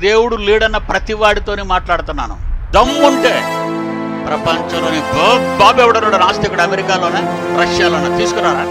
దేవుడు లేడన్న ప్రతి వాడితోనే మాట్లాడుతున్నాను. దమ్ముంటే ప్రపంచంలోని బాబు ఎవడన్నాడు నాస్తికుడు అమెరికాలోనే రష్యాలోనే తీసుకురారా.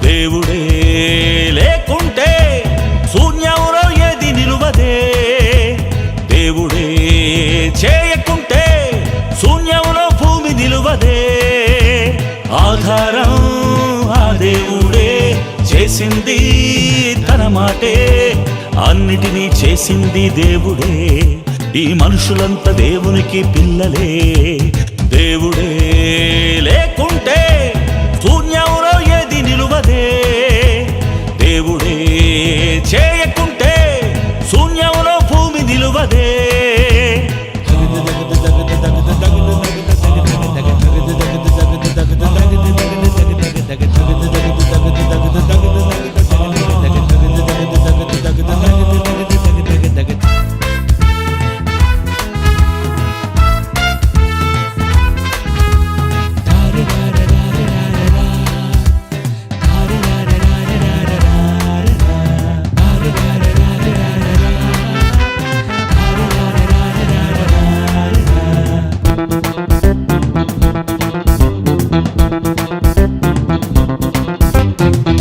దేవుడే లేకుంటే శూన్యంలో ఏది నిలువదే, దేవుడే చేయకుంటే శూన్యంలో భూమి నిలువదే. ఆధారం ఆ దేవుడే చేసింది తన మాటే, అన్నిటినీ చేసింది దేవుడే. ఈ మనుషులంతా దేవునికి పిల్లలే. దేవుడే లేకుంటే శూన్యంలో ఏది నిలువదే, దేవుడే చేయకుంటే శూన్యంలో భూమి నిలువదే.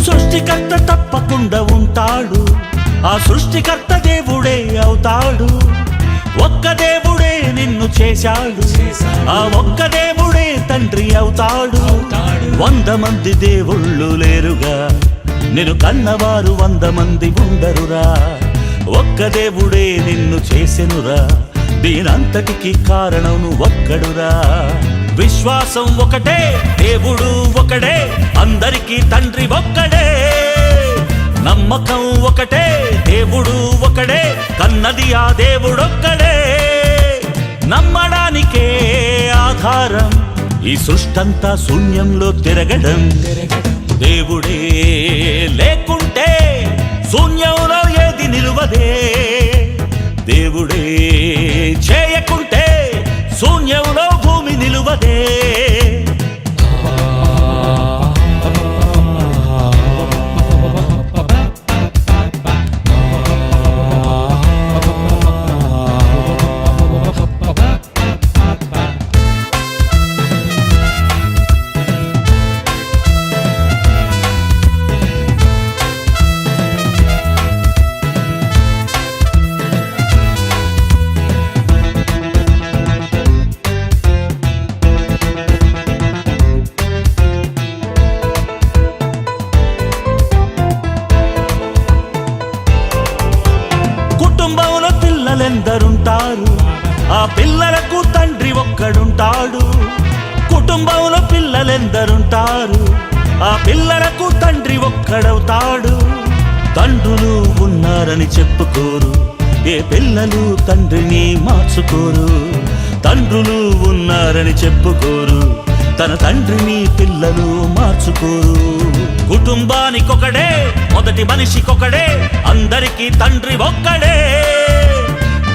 సృష్టికర్త తప్పకుండా ఉంటాడు, ఆ సృష్టికర్త దేవుడే అవుతాడు. ఒక్క దేవుడే నిన్ను చేశాడు, ఆ ఒక్క దేవుడే తండ్రి అవుతాడు. 100 మంది దేవుళ్ళు లేరుగా, నిన్ను కన్నవారు 100 మంది ఉండరురా. ఒక్క దేవుడే నిన్ను చేసెనురా, దీనంతటికి కారణం ఒక్కడురా. విశ్వాసం ఒకటే, దేవుడు ఒకడే, అందరికీ తండ్రి ఒక్కడే. నమ్మకం ఒకటే, దేవుడు ఒకడే, కన్నది ఆ దేవుడొక్కడే. నమ్మడానికే ఆధారం ఈ సృష్టంతా శూన్యంలో తిరగడం. దేవుడే లేకుంటే శూన్యంలో ఏది నిలువదే, దేవుడే చేయకుంటే శూన్యంలో భూమి నిలువదే. కుటుంబంలో పిల్లలెందరుంటారు, ఆ పిల్లలకు తండ్రి ఒక్కడుంటాడు. కుటుంబంలో పిల్లలెందరుంటారు, ఆ పిల్లలకు తండ్రి ఒక్కడవుతాడు. తండ్రులు ఉన్నారని చెప్పుకోరు, ఏ పిల్లలు తండ్రిని మార్చుకోరు. తండ్రులు ఉన్నారని చెప్పుకోరు, తన తండ్రిని పిల్లలు మార్చుకోరు. కుటుంబానికొకడే, మొదటి మనిషికొకడే, అందరికీ తండ్రి ఒక్కడే.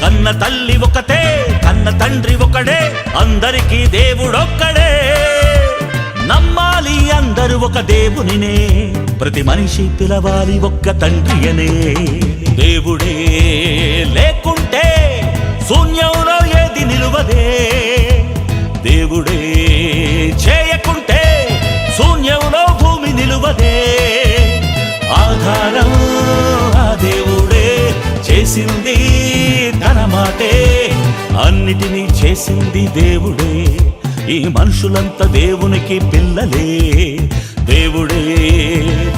కన్న తల్లి ఒకతే, కన్న తండ్రి ఒకడే, అందరికీ దేవుడొక్కడే. నమ్మాలి అందరూ ఒక దేవునినే, ప్రతి మనిషి పిలవాలి ఒక్క తండ్రి అనే. దేవుడే లేకుంటే శూన్యంలో ఏది నిలువదే, దేవుడే చేయకుంటే శూన్యంలో ఆధారం ఆ దేవుడే, చేసింది తన మాటే, అన్నిటినీ చేసింది దేవుడే. ఈ మనుషులంతా దేవునికి పిల్లలే. దేవుడే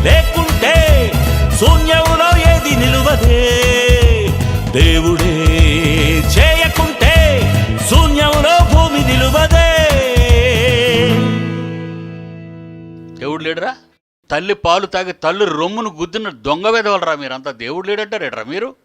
లేకుంటే శూన్యంలో ఏది నిలువదే. దేవుడే చేయకుంటే శూన్యంలో భూమి నిలువదే. దేవుడు లేడరా? తల్లి పాలు తాగి తల్లి రొమ్మును గుద్దిన దొంగ వెదవలరా మీరంతా. దేవుడు లేడంటారేట్రా మీరు?